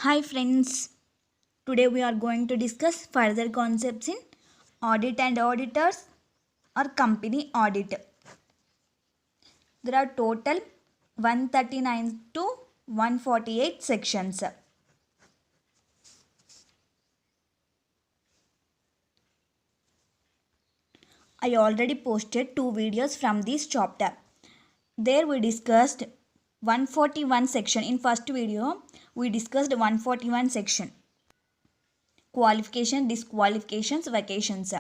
Hi friends, today we are going to discuss further concepts in audit and auditors or company audit. There are total 139 to 148 sections. I already posted 2 videos from this chapter. There we discussed 141 section. In first video, we discussed 141 section. Qualification, disqualifications, vacations.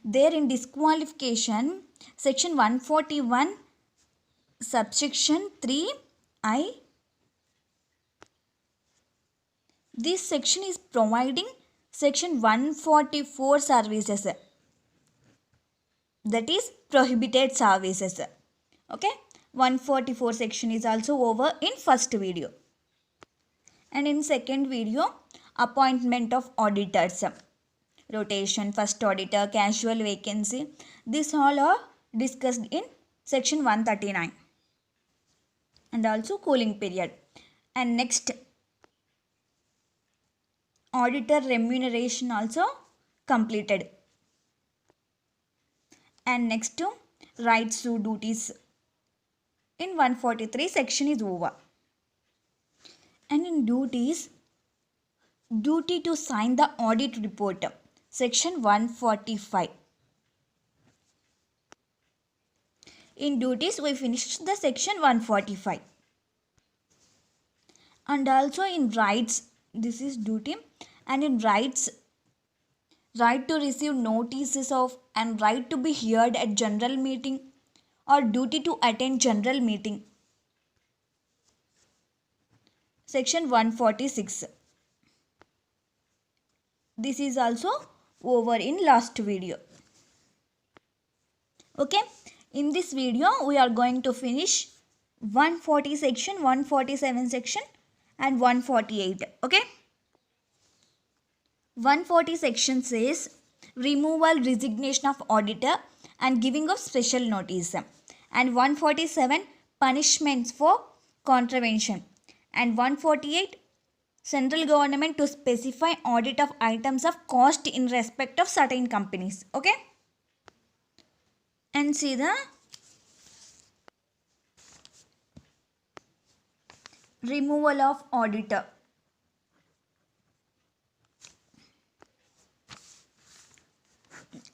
There in disqualification, section 141 subsection 3I. This section is providing section 144 services, that is prohibited services. Okay, 144 section is also over in first video. And in second video, appointment of auditors, rotation, first auditor, casual vacancy, this all are discussed in section 139. And also cooling period. And next, auditor remuneration also completed. And next to rights to duties in 143 section is over. And in duties, duty to sign the audit report, section 145. In duties we finished the section 145. And also in rights, this is duty, and in rights, right to receive notices of and right to be heard at general meeting or duty to attend general meeting, section 146. This is also over in last video. Okay, in this video we are going to finish 140 section, 147 section and 148. Okay, 140 section says removal, resignation of auditor and giving of special notice, and 147 punishments for contravention, and 148 central government to specify audit of items of cost in respect of certain companies. Okay, and see the removal of auditor.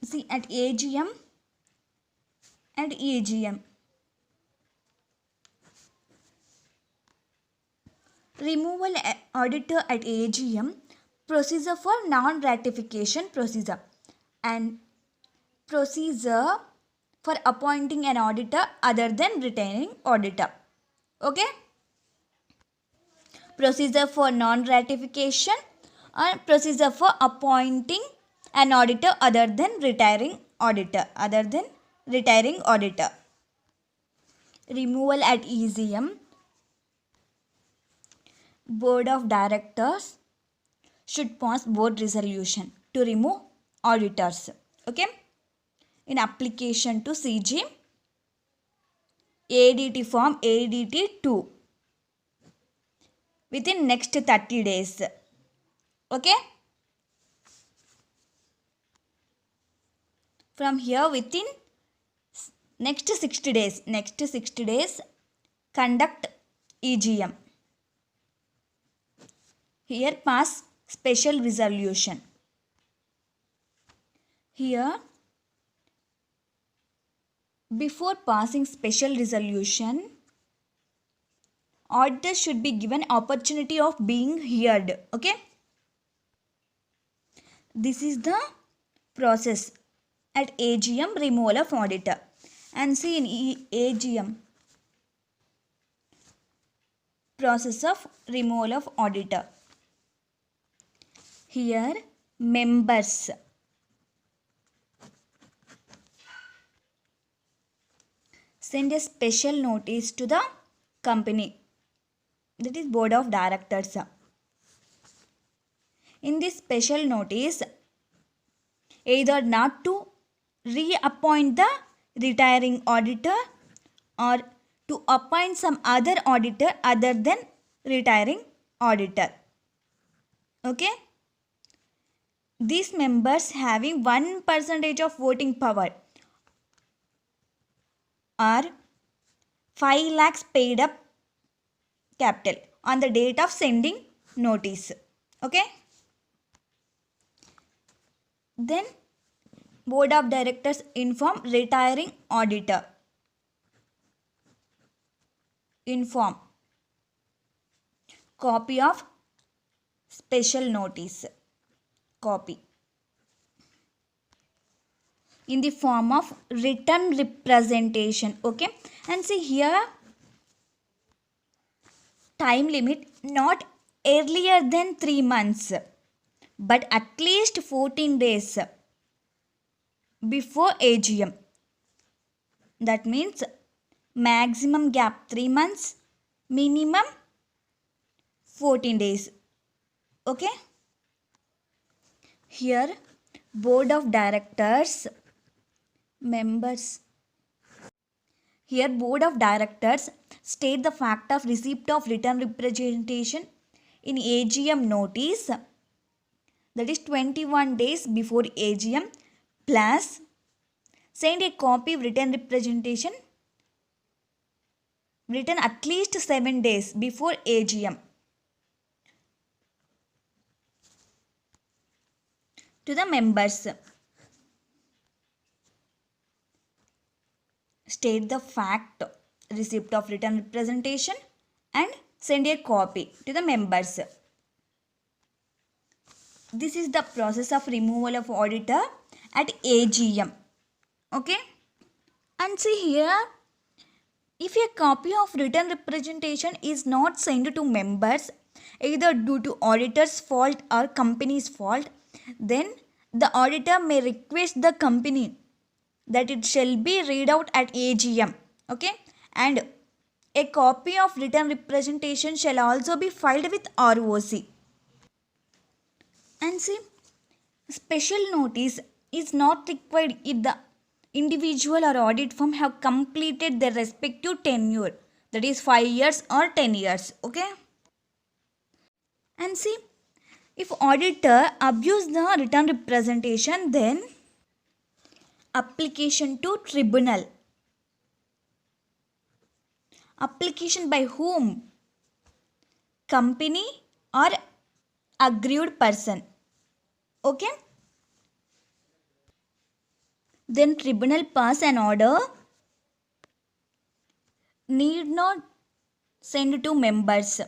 See, at AGM and EGM, removal auditor at AGM, procedure for non-ratification procedure, and procedure for appointing an auditor other than retaining auditor. Okay, procedure for non-ratification and procedure for appointing an auditor other than retiring auditor, Removal at EGM, board of directors should pass board resolution to remove auditors. Okay, in application to CG, ADT form ADT 2 within next 30 days. Okay, from here within next 60 days conduct EGM. Here pass special resolution. Here before passing special resolution, auditors should be given opportunity of being heard. Okay, this is the process at AGM, removal of auditor. And see in AGM, process of removal of auditor. Here members, send a special notice to the company, that is board of directors. In this special notice, either not to reappoint the retiring auditor or to appoint some other auditor other than retiring auditor. Okay, these members having 1% of voting power are 5 lakhs paid up capital on the date of sending notice. Okay, then board of directors inform retiring auditor. Inform copy of special notice, copy in the form of written representation. Okay, and see here, time limit not earlier than 3 months but at least 14 days before AGM. That means maximum gap 3 months, minimum 14 days. Okay, here board of directors members, here board of directors state the fact of receipt of written representation in AGM notice, that is 21 days before AGM, plus send a copy of written representation written at least 7 days before AGM to the members. State the fact receipt of written representation and send a copy to the members. This is the process of removal of auditor at AGM. Okay, and see here, if a copy of written representation is not sent to members either due to auditor's fault or company's fault, then the auditor may request the company that it shall be read out at AGM. Okay, and a copy of written representation shall also be filed with ROC. And see, special notice is not required if the individual or audit firm have completed their respective tenure, that is 5 years or 10 years. Okay, and see, if auditor abuse the written representation, then application to tribunal. Application by whom? Company or aggrieved person. Okay, then tribunal pass an order, need not send to members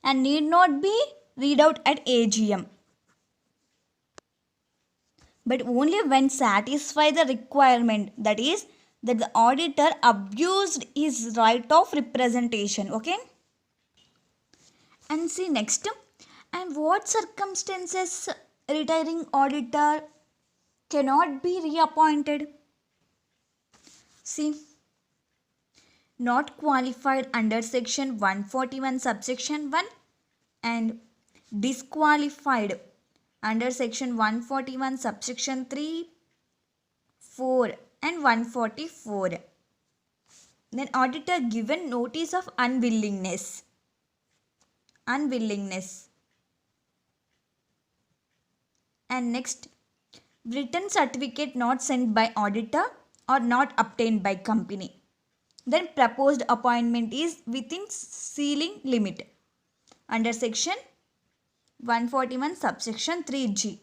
and need not be read out at AGM, but only when satisfy the requirement, that is that the auditor abused his right of representation. Okay, and see next, and what circumstances retiring auditor cannot be reappointed? See, not qualified under section 141 subsection 1 and disqualified under section 141 subsection 3, 4 and 144. Then auditor given notice of unwillingness. And next, written certificate not sent by auditor or not obtained by company. Then proposed appointment is within ceiling limit under section 141 subsection 3G.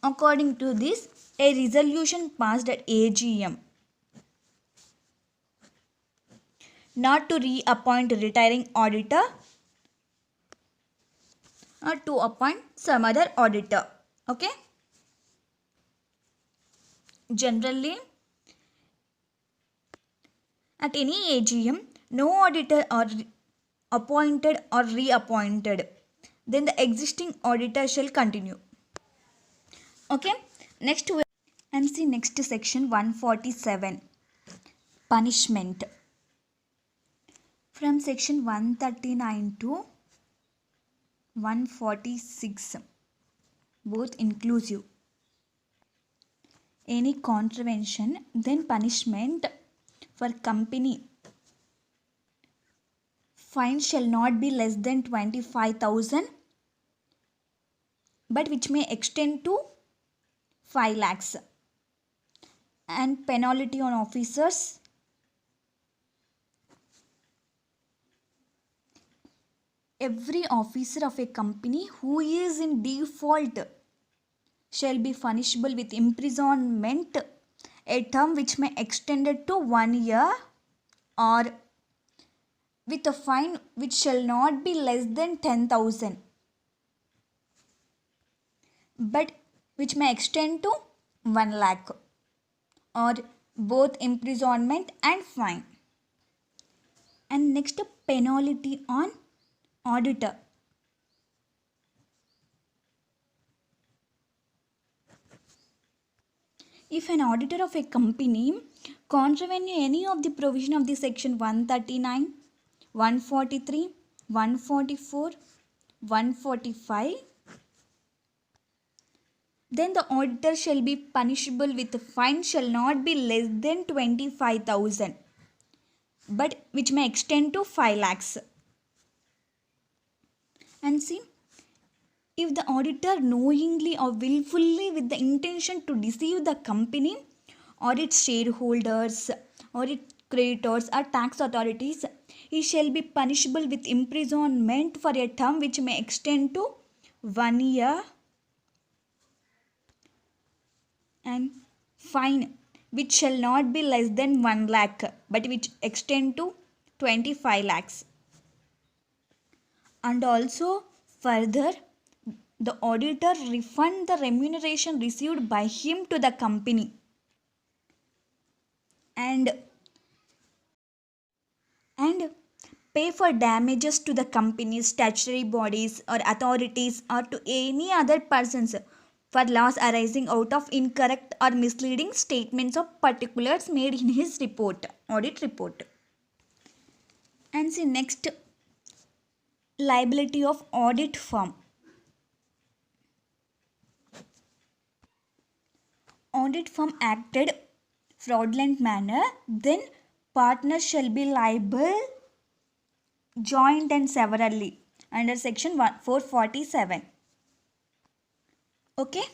According to this, a resolution passed at AGM not to reappoint retiring auditor or to appoint some other auditor. Okay, generally at any AGM, no auditor are appointed or reappointed, then the existing auditor shall continue. Okay, next and see next section 147, punishment. From section 139 to 146, both inclusive. Any contravention, then punishment for company fine shall not be less than 25,000 but which may extend to 5 lakhs. And penalty on officers, every officer of a company who is in default shall be punishable with imprisonment, a term which may extend to 1 year, or with a fine which shall not be less than 10,000 but which may extend to 1 lakh, or both imprisonment and fine. And next, penalty on auditor. If an auditor of a company contravene any of the provision of the section 139, 143, 144, 145, then the auditor shall be punishable with a fine shall not be less than 25,000 but which may extend to 5 lakhs. And see, if the auditor knowingly or willfully with the intention to deceive the company or its shareholders or its creditors or tax authorities, he shall be punishable with imprisonment for a term which may extend to 1 year, and fine which shall not be less than 1 lakh but which extend to 25 lakhs. And also further, the auditor refund the remuneration received by him to the company, and pay for damages to the company's statutory bodies or authorities or to any other persons for loss arising out of incorrect or misleading statements of particulars made in his audit report. And see, next, liability of audit firm. Audit firm acted fraudulent manner, then partners shall be liable joint and severally under section 447. Okay,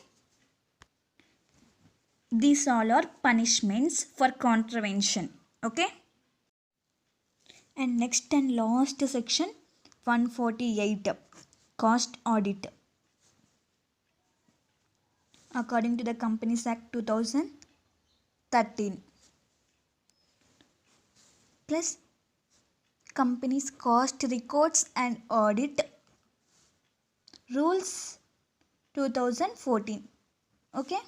these all are punishments for contravention. Okay, and next and last section 148, cost audit. According to the Companies Act 2013 plus companies cost records and audit rules 2014. Okay,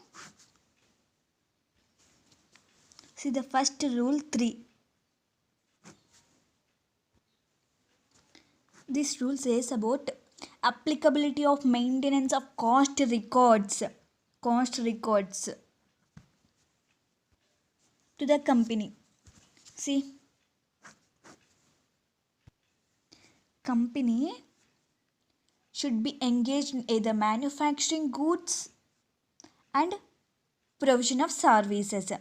see the first rule 3. This rule says about applicability of maintenance of cost records to the company. See, company should be engaged in either manufacturing goods and provision of services.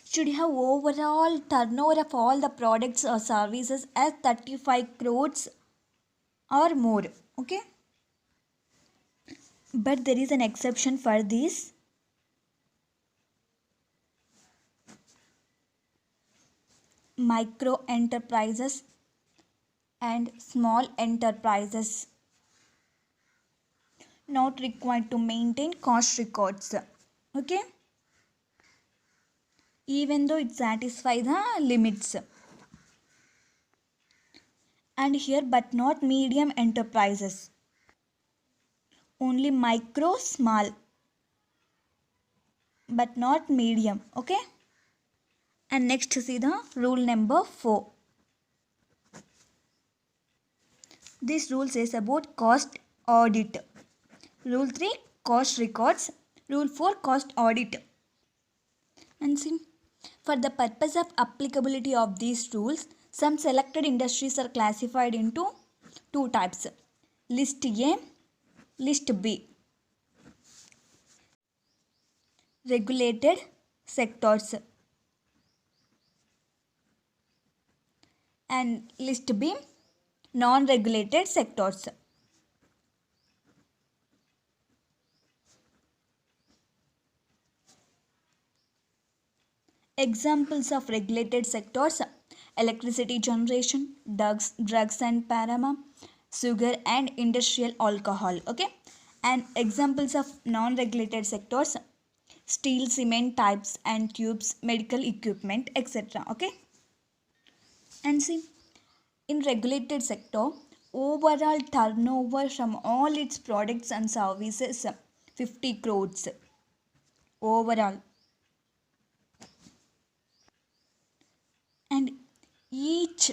Should have overall turnover of all the products or services as 35 crores or more. Okay, but there is an exception for this. Micro enterprises and small enterprises not required to maintain cost records. Okay, even though it satisfies the limits. And here, but not medium enterprises, only micro, small, but not medium. Okay, and next see the rule number 4. This rule says about cost audit. Rule 3, cost records. Rule 4, cost audit. And see, for the purpose of applicability of these rules, some selected industries are classified into 2 types. List A, List B. Regulated sectors. And list B, non-regulated sectors. Examples of regulated sectors: electricity generation, drugs and pharma, sugar and industrial alcohol. Okay. And examples of non-regulated sectors: steel, cement, pipes and tubes, medical equipment, etc. Okay. And see, in regulated sector, overall turnover from all its products and services 50 crores overall. And each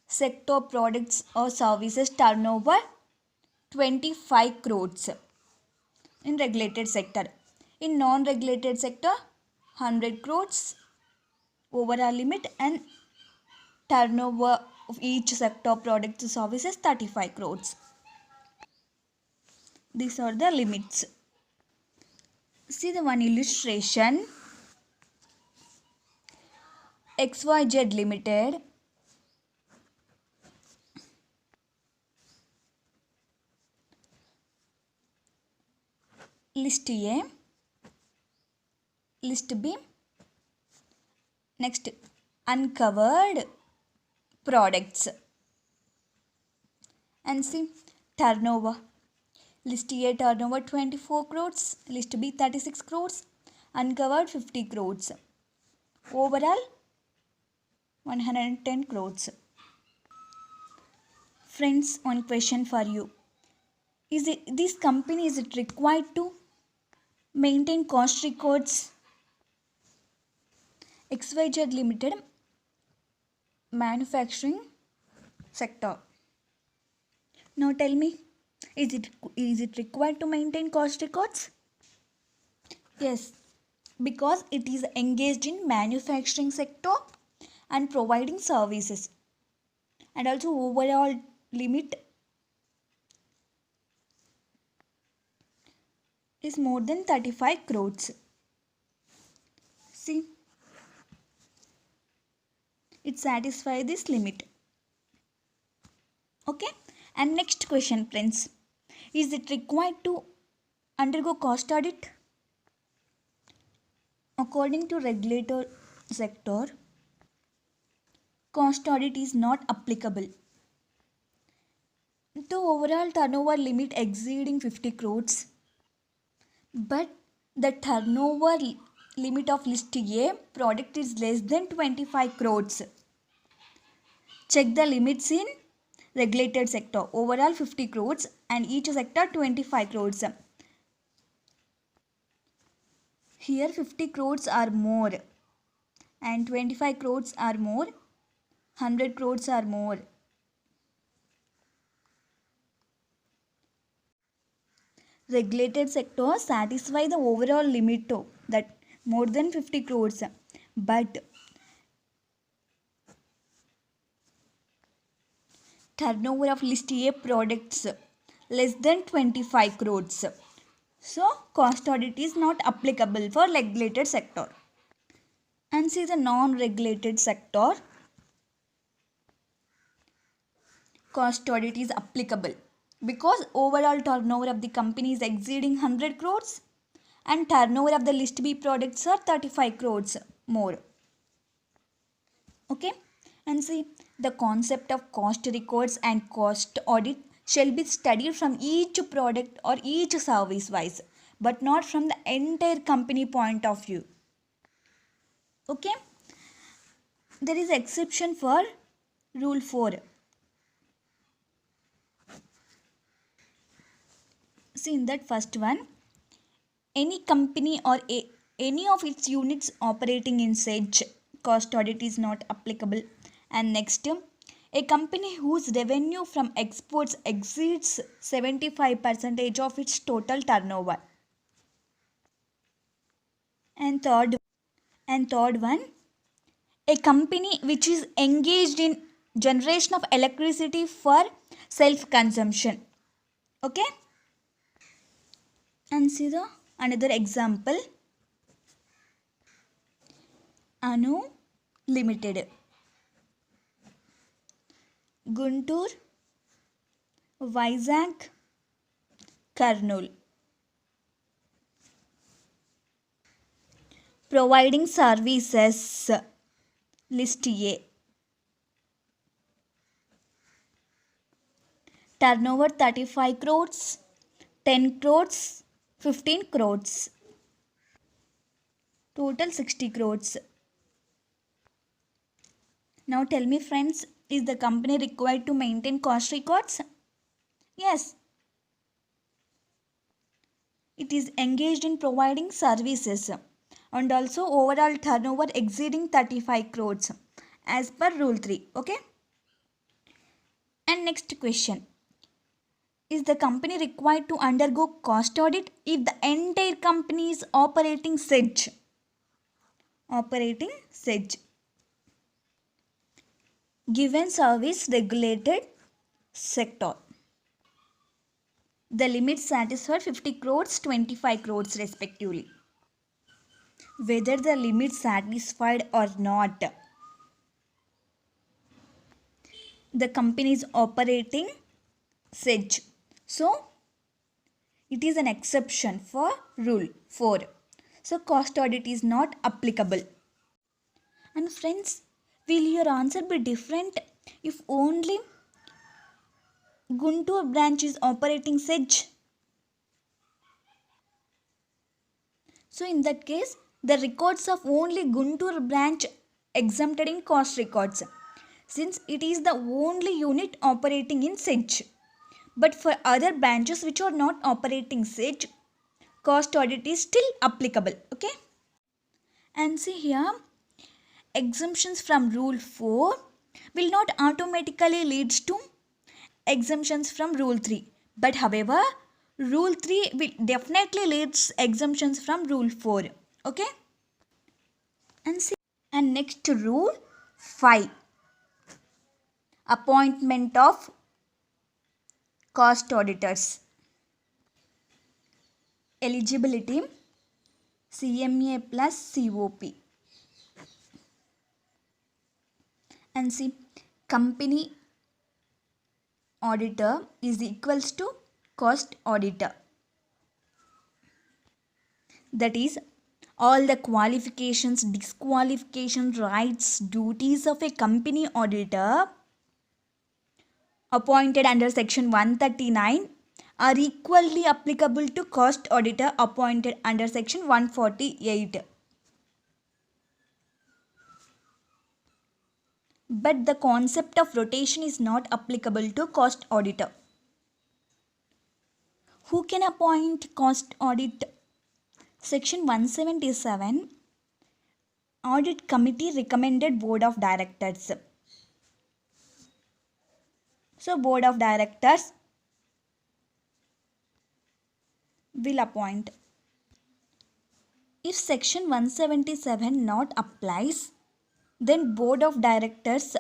sector products or services turnover 25 crores in regulated sector. In non-regulated sector, 100 crores overall limit, and turnover of each sector products or services 35 crores. These are the limits. See the one illustration. XYZ Limited list A, list B, next uncovered products, and see turnover. List A turnover 24 crores, list B 36 crores, uncovered 50 crores, overall 110 crores. Friends, one question for you. Is it this company, is it required to maintain cost records? XYZ Limited, manufacturing sector. Now tell me, is it required to maintain cost records? Yes, because it is engaged in manufacturing sector and providing services, and also overall limit is more than 35 crores. See, it satisfies this limit. Okay. And next question, friends, is it required to undergo cost audit? According to regulator sector, cost audit is not applicable to overall turnover limit exceeding 50 crores, but the turnover limit of list A product is less than 25 crores. Check the limits in regulated sector. Overall 50 crores and each sector 25 crores. Here 50 crores are more and 25 crores are more, 100 crores are more. Regulated sectors satisfy the overall limit too, that more than 50 crores, but turnover of list A products less than 25 crores. So cost audit is not applicable for regulated sector. And see the non-regulated sector, cost audit is applicable because overall turnover of the company is exceeding 100 crores and turnover of the list B products are 35 crores more. Okay. And see, the concept of cost records and cost audit shall be studied from each product or each service wise, but not from the entire company point of view. Okay. There is exception for rule 4. See, in that first one, any company or any of its units operating in SEDGE, cost audit is not applicable. And next, a company whose revenue from exports exceeds 75% of its total turnover. And third one, a company which is engaged in generation of electricity for self consumption. Okay. And see the another example, Anu Limited. Guntur, Vizag, Kurnool. Providing services, list A. Turnover 35 crores, 10 crores, 15 crores. Total 60 crores. Now tell me friends, is the company required to maintain cost records? Yes. It is engaged in providing services and also overall turnover exceeding 35 crores as per rule 3. Okay. And next question. Is the company required to undergo cost audit if the entire company is operating SEDGE? Operating SEDGE. Given service regulated sector. The limits satisfied 50 crores, 25 crores respectively. Whether the limit satisfied or not, the company is operating SEDGE. So, it is an exception for rule 4. So, cost audit is not applicable. And friends, will your answer be different if only Guntur branch is operating SEDGE? So in that case, the records of only Guntur branch exempted in cost records, since it is the only unit operating in SEDGE. But for other branches which are not operating SEDGE, cost audit is still applicable. Okay. And see here, exemptions from rule 4 will not automatically lead to exemptions from rule 3. But however, rule 3 will definitely leads exemptions from rule 4. Okay. And next rule 5. Appointment of cost auditors. Eligibility CMA plus COP. And see, company auditor is equals to cost auditor. That is, all the qualifications, disqualifications, rights, duties of a company auditor appointed under section 139 are equally applicable to cost auditor appointed under section 148. But the concept of rotation is not applicable to cost auditor. Who can appoint cost audit? Section 177, Audit Committee recommended Board of Directors. So, Board of Directors will appoint. If Section 177 not applies, then Board of Directors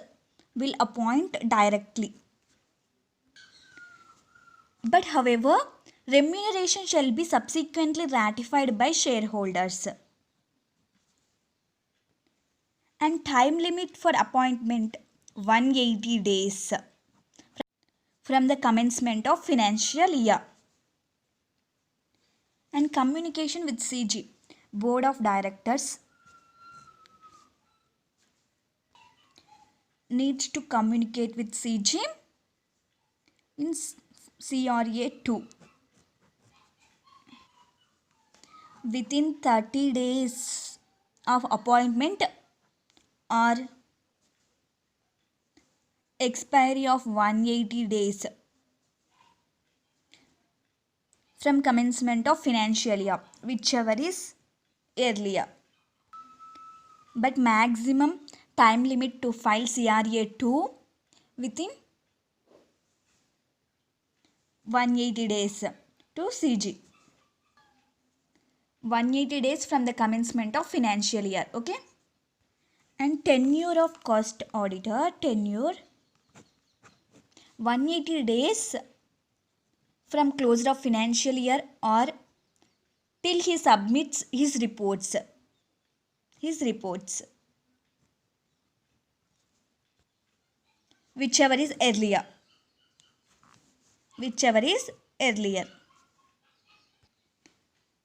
will appoint directly. But however, remuneration shall be subsequently ratified by shareholders. And time limit for appointment 180 days from the commencement of financial year. And communication with CG, Board of Directors needs to communicate with CG in CRA 2 within 30 days of appointment or expiry of 180 days from commencement of financial year, whichever is earlier. But maximum time limit to file CRA 2 within 180 days to CG. 180 days from the commencement of financial year. Okay. And tenure of cost auditor, tenure 180 days from close of financial year or till he submits his reports. whichever is earlier.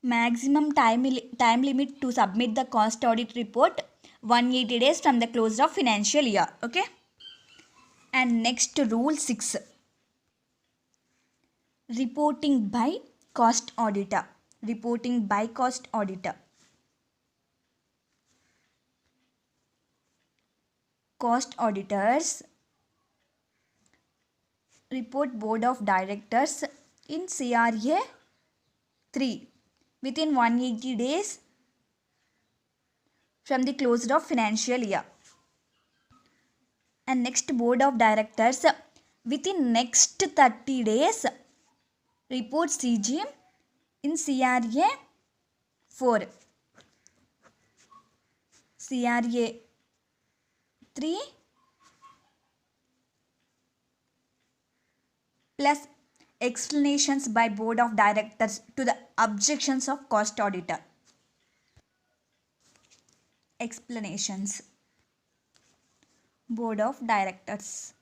Maximum time limit to submit the cost audit report 180 days from the close of financial year. Okay. And next, rule 6, reporting by cost auditor. Cost auditors report board of directors in CRA 3 within 180 days from the close of financial year. And next, board of directors within next 30 days report CG in CRA 4. CRA 3 plus explanations by board of directors to the objections of cost auditor. Explanations. Board of directors.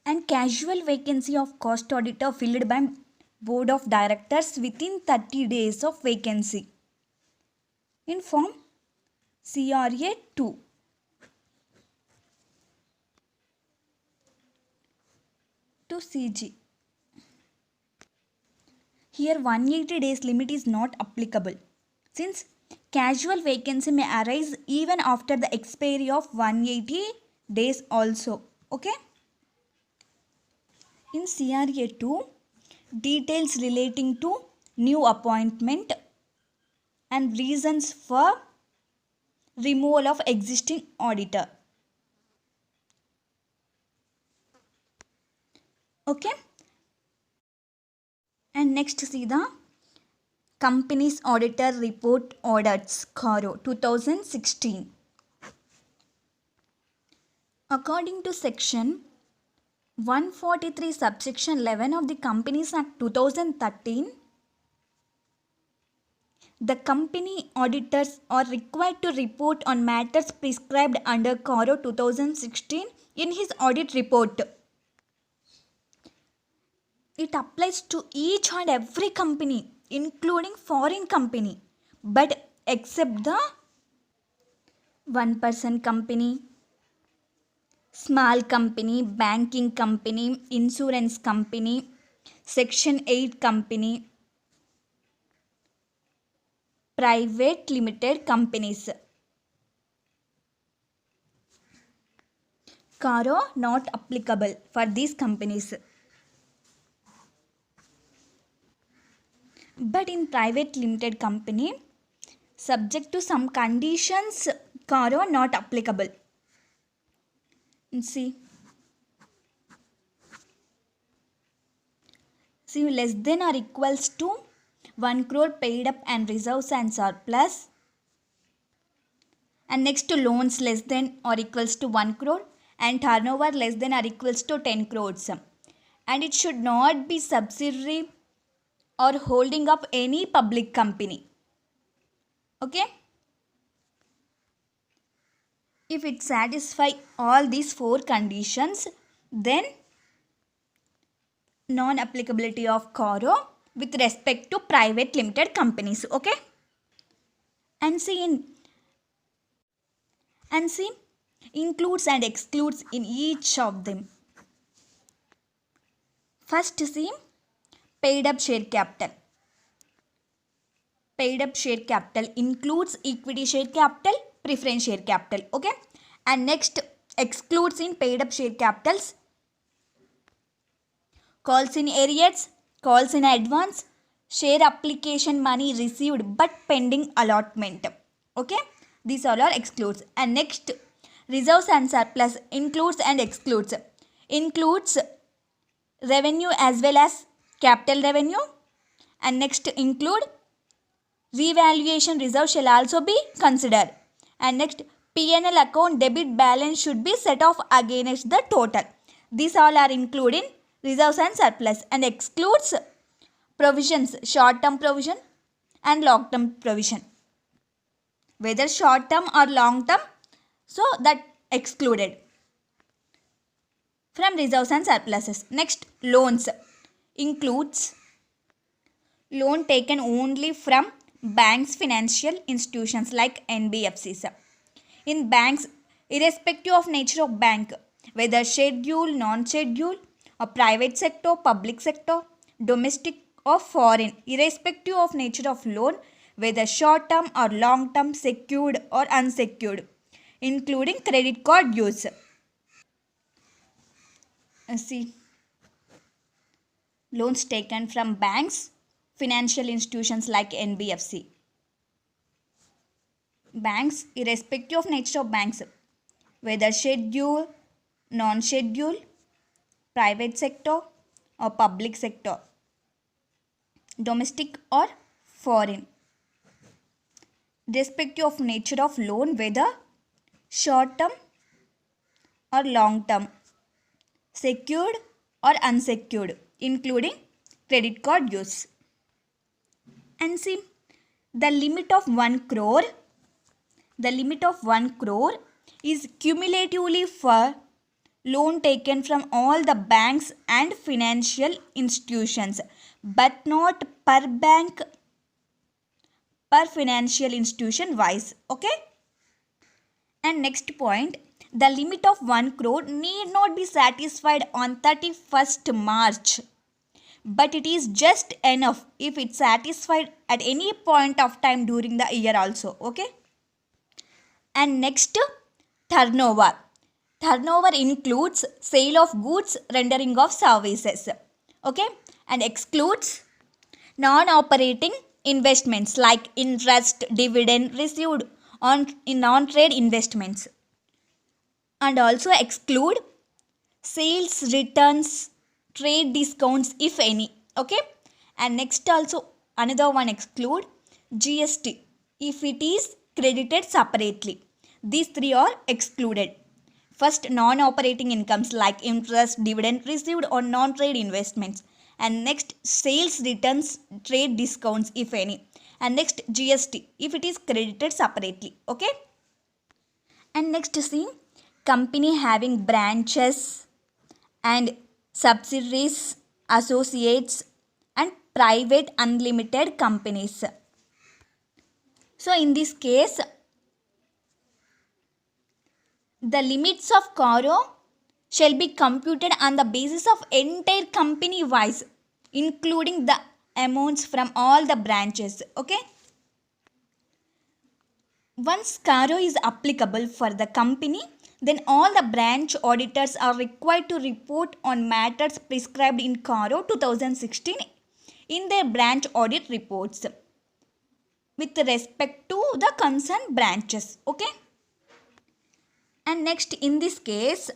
And casual vacancy of cost auditor filled by board of directors within 30 days of vacancy in form CRA 2. To CG. Here 180 days limit is not applicable since casual vacancy may arise even after the expiry of 180 days also. Okay. In CRA 2, details relating to new appointment and reasons for removal of existing auditor. Okay. And next, see the Companies Auditor Report Audits, CARO 2016. According to section 143 subsection 11 of the Companies Act 2013, the company auditors are required to report on matters prescribed under CARO 2016 in his audit report. It applies to each and every company, including foreign company, but except the 1-person company, small company, banking company, insurance company, section 8 company, private limited companies. CARO not applicable for these companies. But in private limited company, subject to some conditions, CARO not applicable. See, less than or equals to 1 crore paid up and reserves and surplus. And next to loans less than or equals to 1 crore and turnover less than or equals to 10 crores. And it should not be subsidiary or holding of any public company. Okay. If it satisfies all these 4 conditions, then non-applicability of CARO with respect to private limited companies. Okay. And see includes and excludes in each of them. First, see paid up share capital. Paid up share capital includes equity share capital, preference share capital. Okay. And next, excludes in paid up share capitals calls in arrears, calls in advance, share application money received but pending allotment. Okay. These all are excludes. And next, reserves and surplus includes and excludes. Includes revenue as well as capital revenue. And next, include revaluation reserve shall also be considered. And next, P&L account debit balance should be set off against the total. These all are included in reserves and surplus. And excludes provisions, short-term provision and long-term provision. Whether short-term or long-term, so that excluded. from reserves and surpluses. Next, loans includes loan taken only from banks, financial institutions like NBFCs. In banks, irrespective of nature of bank, whether scheduled, non-scheduled, or private sector, public sector, domestic or foreign, irrespective of nature of loan, whether short term or long term, secured or unsecured, including credit card use. See, loans taken from banks, financial institutions like NBFC. Banks, irrespective of nature of banks, whether scheduled, non-scheduled, private sector or public sector, domestic or foreign, irrespective of nature of loan, whether short term or long term, secured or unsecured, including credit card use. And see, the limit of 1 crore, is cumulatively for loan taken from all the banks and financial institutions, but not per bank, per financial institution wise. Okay. And next point, the limit of 1 crore need not be satisfied on 31st March, but it is just enough if it's satisfied at any point of time during the year also. Okay. And next, turnover. Turnover includes sale of goods, rendering of services. Okay. And excludes non-operating investments like interest, dividend received in non-trade investments. And also exclude sales returns, trade discounts if any. Okay. And next also another one, exclude GST if it is credited separately. These three are excluded. First, non-operating incomes like interest, dividend received on non-trade investments. And next, sales returns, trade discounts if any. And next, GST if it is credited separately. Okay. And next, see, company having branches and subsidiaries, associates and private unlimited companies. So in this case, the limits of Caro shall be computed on the basis of entire company wise, including the amounts from all the branches. Okay. Once Caro is applicable for the company, then all the branch auditors are required to report on matters prescribed in Caro 2016 in their branch audit reports with respect to the concerned branches. Okay. And next, in this case,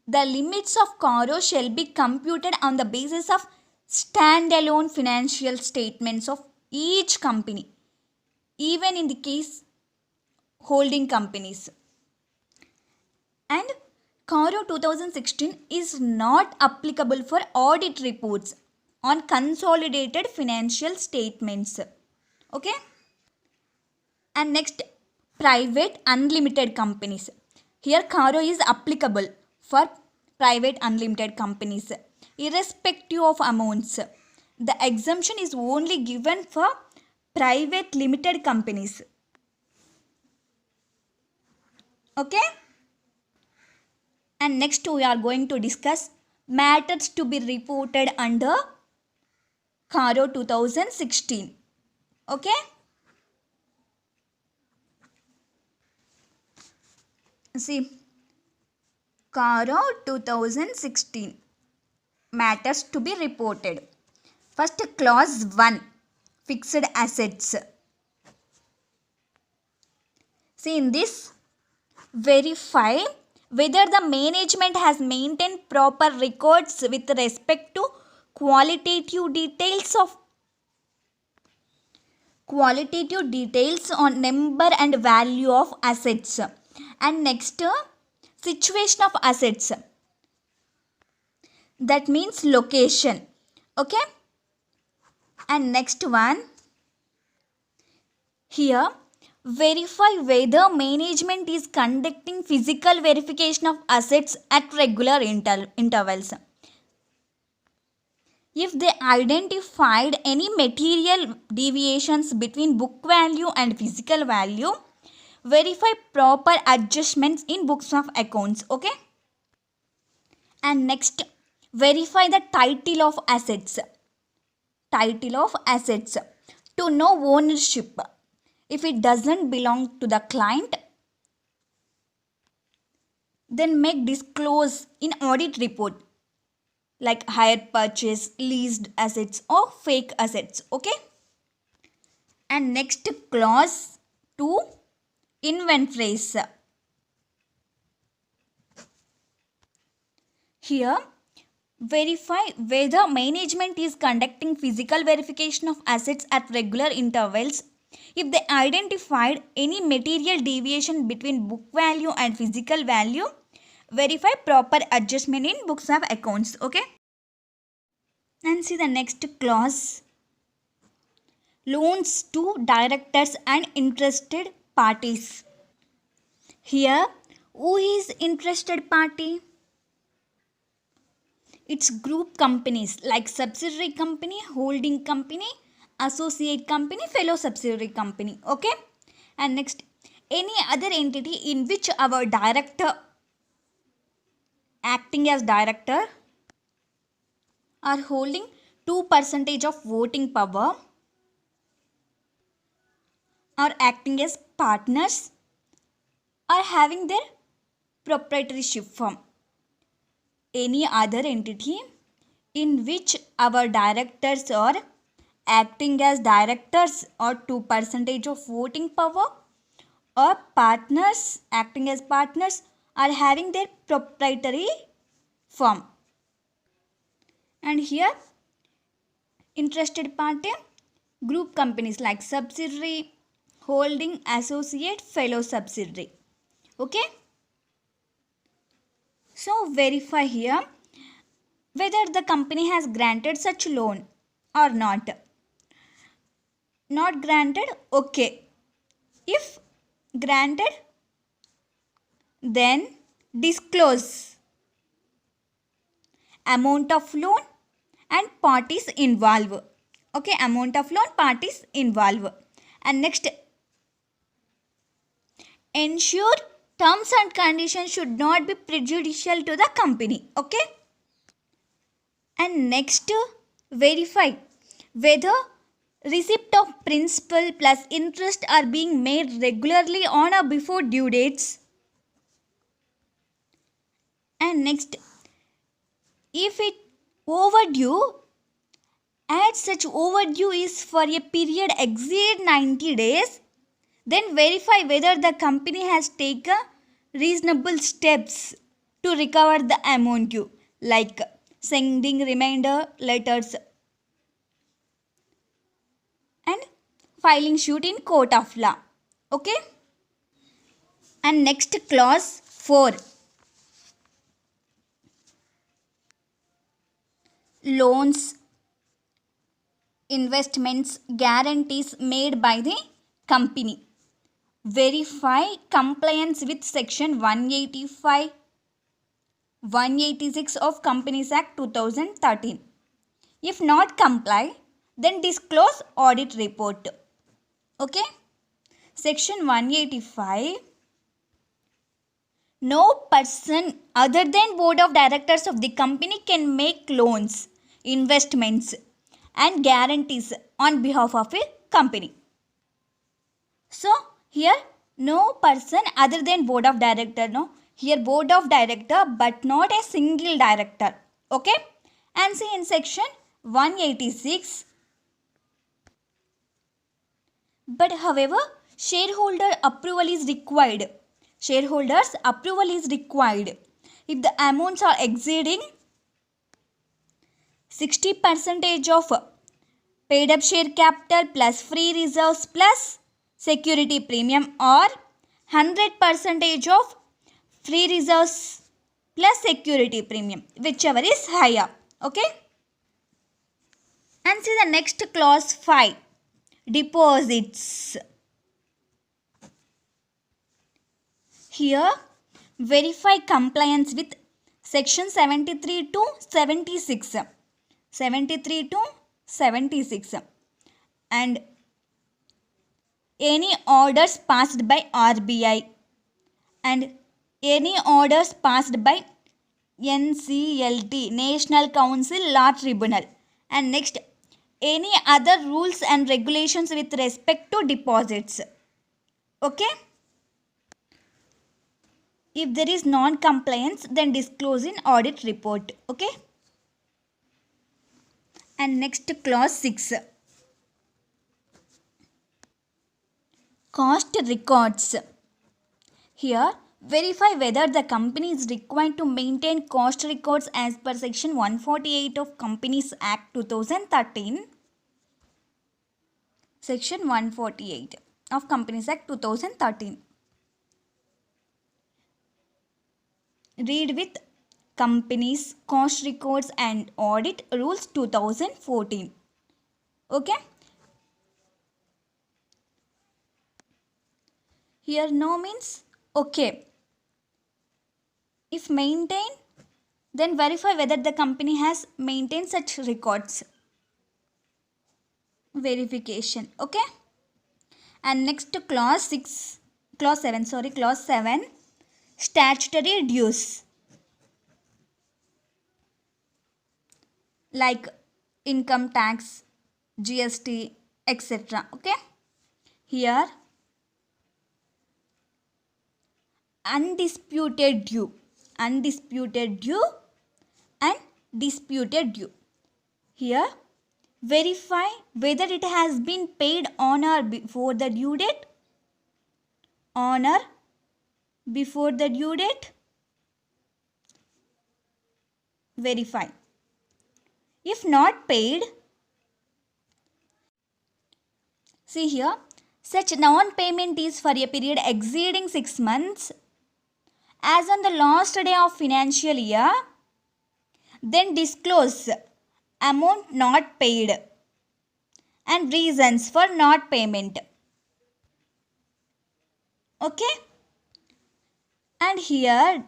the limits of Caro shall be computed on the basis of standalone financial statements of each company, even in the case holding companies. And Caro 2016 is not applicable for audit reports on consolidated financial statements. Okay. And next, private unlimited companies. Here Caro is applicable for private unlimited companies irrespective of amounts. The exemption is only given for private limited companies. Okay. And next we are going to discuss matters to be reported under Caro 2016. Okay. See, Caro 2016 matters to be reported. First, clause 1, fixed assets. See, in this, verify whether the management has maintained proper records with respect to qualitative details on number and value of assets. And next, situation of assets. That means location. Okay. And next one, here verify whether management is conducting physical verification of assets at regular intervals. If they identified any material deviations between book value and physical value, verify proper adjustments in books of accounts. Okay. And next, verify the title of assets. Title of assets. To know ownership. If it doesn't belong to the client, then make disclose in audit report, like hire purchase, leased assets or fake assets. Okay. And next, clause 2, inventories. Here, verify whether management is conducting physical verification of assets at regular intervals. If they identified any material deviation between book value and physical value, verify proper adjustment in books of accounts. Okay. And see the next clause. Loans to directors and interested parties. Here, who is interested party? It's group companies like subsidiary company, holding company, associate company, fellow subsidiary company. Okay. And next, any other entity in which our director acting as director are holding 2% of voting power or acting as partners or having their proprietorship firm. Any other entity in which our directors are acting as directors or 2% of voting power or partners acting as partners are having their proprietary firm. And here, interested party, group companies like subsidiary, holding, associate, fellow subsidiary. Okay. So verify here whether the company has granted such loan or not. Not granted, okay. If granted, then disclose amount of loan and parties involved. Okay, amount of loan, parties involved. And next, ensure terms and conditions should not be prejudicial to the company. Okay. And next, verify whether receipt of principal plus interest are being made regularly on or before due dates. And next, if it overdue and such overdue is for a period exceed 90 days, then verify whether the company has taken reasonable steps to recover the amount due, like sending reminder letters and filing suit in court of law. Okay. And next, clause 4. Loans, investments, guarantees made by the company. Verify compliance with section 185, 186 of Companies Act 2013. If not comply, then disclose audit report. Okay. Section 185. No person other than board of directors of the company can make loans, investments and guarantees on behalf of a company. So here, no person other than board of director. No, here board of director but not a single director. Okay. And see in section 186. But however, shareholder approval is required. Shareholders approval is required if the amounts are exceeding 60% of paid up share capital plus free reserves plus security premium or 100% of free reserves plus security premium, whichever is higher. Okay. And see the next clause 5, deposits. Here, verify compliance with section 73 to 76. 73 to 76. And any orders passed by RBI and any orders passed by NCLT, National Council Law Tribunal. And next, any other rules and regulations with respect to deposits. Okay? If there is non-compliance, then disclose in audit report. Okay? And next, clause 6. Cost records. Here, verify whether the company is required to maintain cost records as per section 148 of Companies Act 2013. Section 148 of Companies Act 2013. Read with Companies Cost Records and Audit Rules 2014. Okay? Here no means okay. If maintain, then verify whether the company has maintained such records. Verification. Okay? And next clause 7, statutory dues. Like income tax, GST, etc. Okay? Here, undisputed due and disputed due. Here, verify whether it has been paid on or before the due date. On or before the due date. Verify. If not paid, see here, such non-payment is for a period exceeding 6 months as on the last day of financial year, then disclose amount not paid and reasons for not payment. Okay? And here,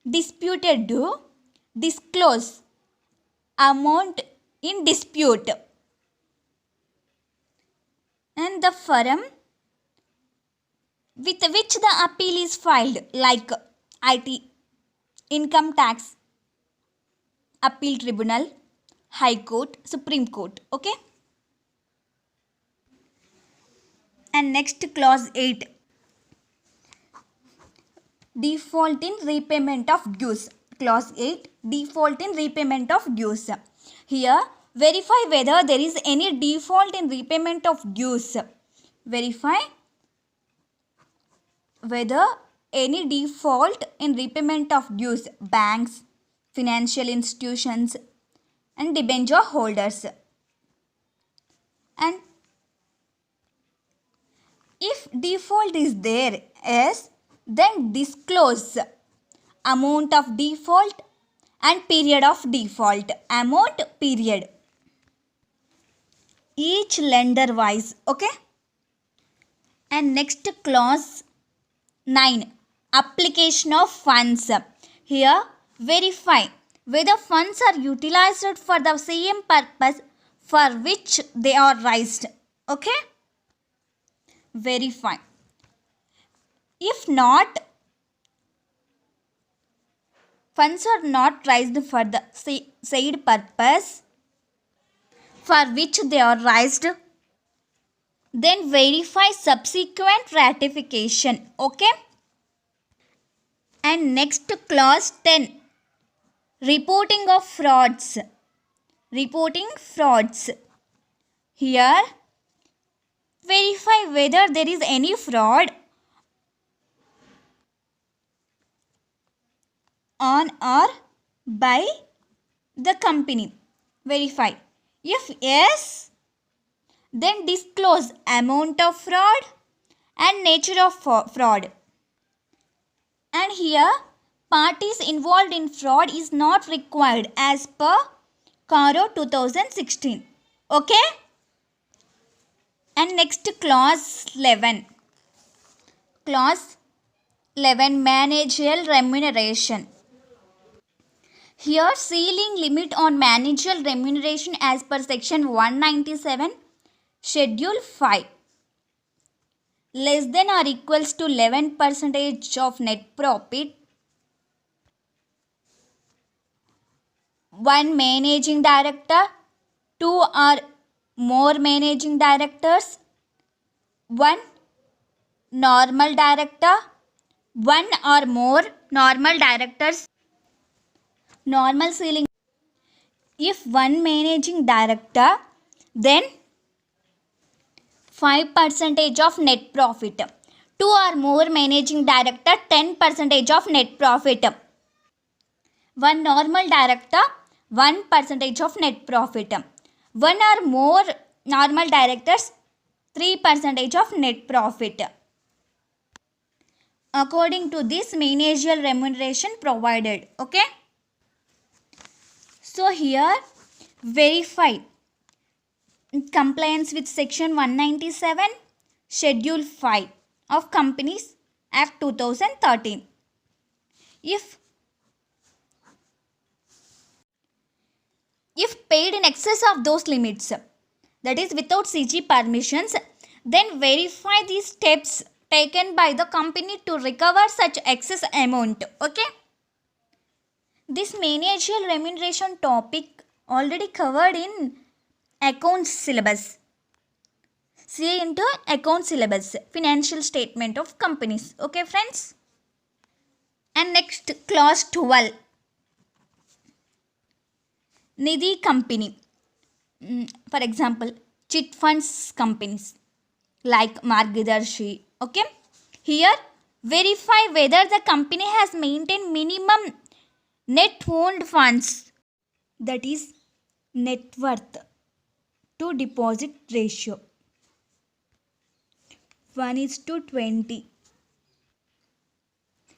disputed due, disclose amount in dispute. And the firm with which the appeal is filed, like IT, Income Tax, Appeal Tribunal, High Court, Supreme Court. Okay? And next, clause 8. Default in repayment of dues. Clause 8. Default in repayment of dues. Here, verify whether there is any default in repayment of dues. Verify whether any default in repayment of dues, banks, financial institutions, and debenture holders. And if default is there, yes, then disclose amount of default and period of default. Amount, period. Each lender wise. Okay? And next, clause 9. Application of funds. Here, verify whether funds are utilized for the same purpose for which they are raised. Okay? Verify. If not, funds are not raised for the said purpose for which they are raised, then verify subsequent ratification. Okay? And next, clause 10. Reporting of frauds. Reporting frauds. Here, verify whether there is any fraud on or by the company. Verify. If yes, then disclose amount of fraud and nature of fraud. And here, parties involved in fraud is not required as per Caro 2016. Okay? And next, clause 11. Clause 11. Managerial remuneration. Here ceiling limit on managerial remuneration as per section 197 schedule 5 less than or equals to 11% of net profit. 1 managing director, 2 or more managing directors, 1 normal director, 1 or more normal directors. Normal ceiling, if 1 managing director, then 5% of net profit. 2 or more managing director, 10% of net profit. 1 normal director, 1% of net profit. 1 or more normal directors, 3% of net profit. According to this managerial remuneration provided. Okay. So here verify compliance with section 197 schedule 5 of Companies Act 2013. If paid in excess of those limits, that is without CG permissions, then verify these steps taken by the company to recover such excess amount. Okay. This managerial remuneration topic already covered in accounts syllabus. See into account syllabus, financial statement of companies. Okay friends. And next clause 12. Nidhi company. For example, chit funds companies like Margdarshi. Okay. Here verify whether the company has maintained minimum net owned funds, that is net worth to deposit ratio 1:20.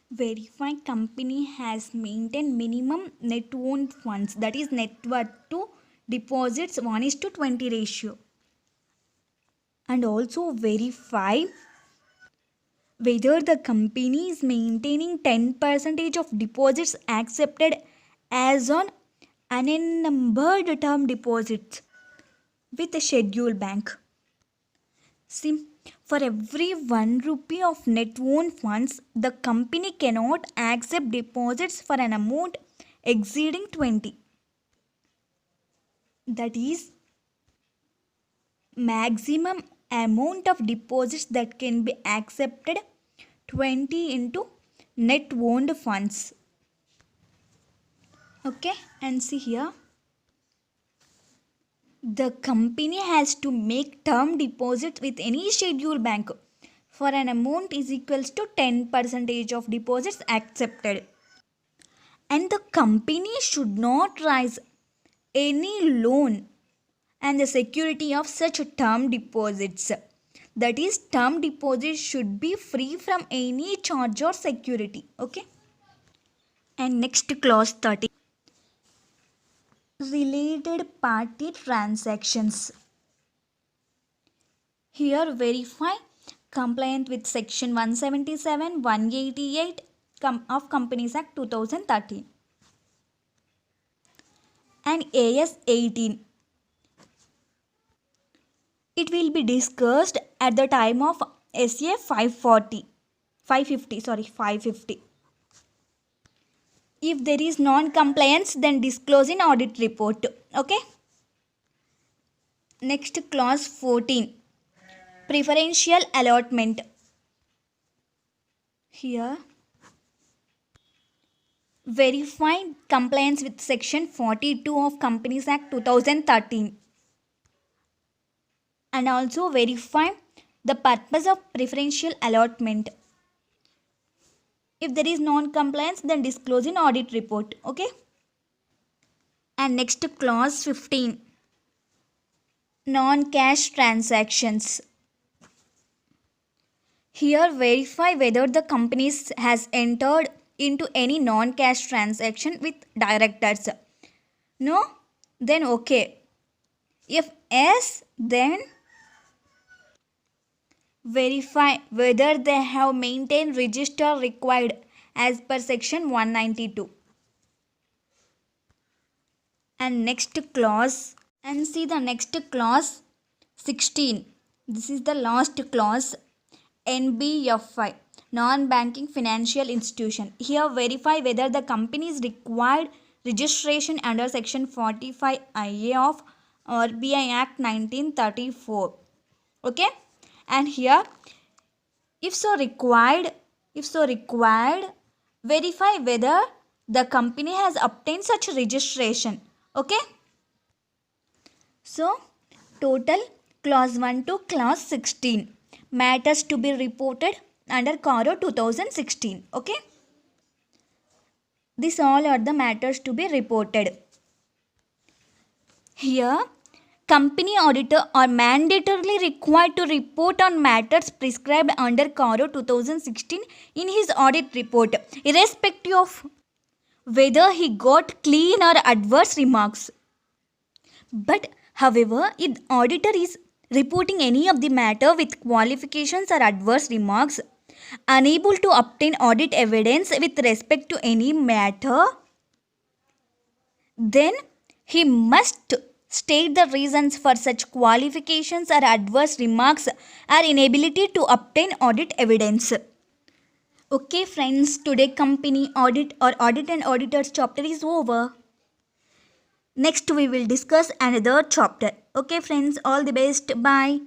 Verify company has maintained minimum net owned funds, that is net worth to deposits 1:20 ratio. And also verify whether the company is maintaining 10% of deposits accepted as on unencumbered term deposits with a schedule bank. See, for every 1 rupee of net owned funds, the company cannot accept deposits for an amount exceeding 20. That is, maximum amount of deposits that can be accepted 20 into net owned funds. Okay, and see here. The company has to make term deposits with any schedule bank for an amount is equals to 10% of deposits accepted. And the company should not raise any loan and the security of such term deposits. That is, term deposits should be free from any charge or security. Okay. And next clause 30. Related party transactions. Here verify compliant with section 177, 188 of Companies Act 2013 and AS 18. It will be discussed at the time of SA 550. If there is non-compliance, then disclose in audit report. Okay. Next clause 14. Preferential allotment. Here verify compliance with section 42 of Companies Act 2013 and also verify the purpose of preferential allotment. If there is non-compliance, then disclose in audit report. Okay. And next clause 15. Non-cash transactions. Here verify whether the company has entered into any non-cash transaction with directors. No? Then okay. If yes, then verify whether they have maintained register required as per section 192. And next clause, and see the next clause 16. This is the last clause, NBFI, non-banking financial institution. Here verify whether the company is required registration under section 45 IA of RBI Act 1934. Okay, and here if so required, verify whether the company has obtained such registration. Okay, so total clause 1 to clause 16 matters to be reported under CORO 2016. Okay, these all are the matters to be reported. Here company auditor are mandatorily required to report on matters prescribed under CORO 2016 in his audit report, irrespective of whether he got clean or adverse remarks. But however, if auditor is reporting any of the matter with qualifications or adverse remarks, unable to obtain audit evidence with respect to any matter, then he must state the reasons for such qualifications or adverse remarks or inability to obtain audit evidence. Okay friends, today company audit or audit and auditors chapter is over. Next we will discuss another chapter. Okay friends, all the best. Bye.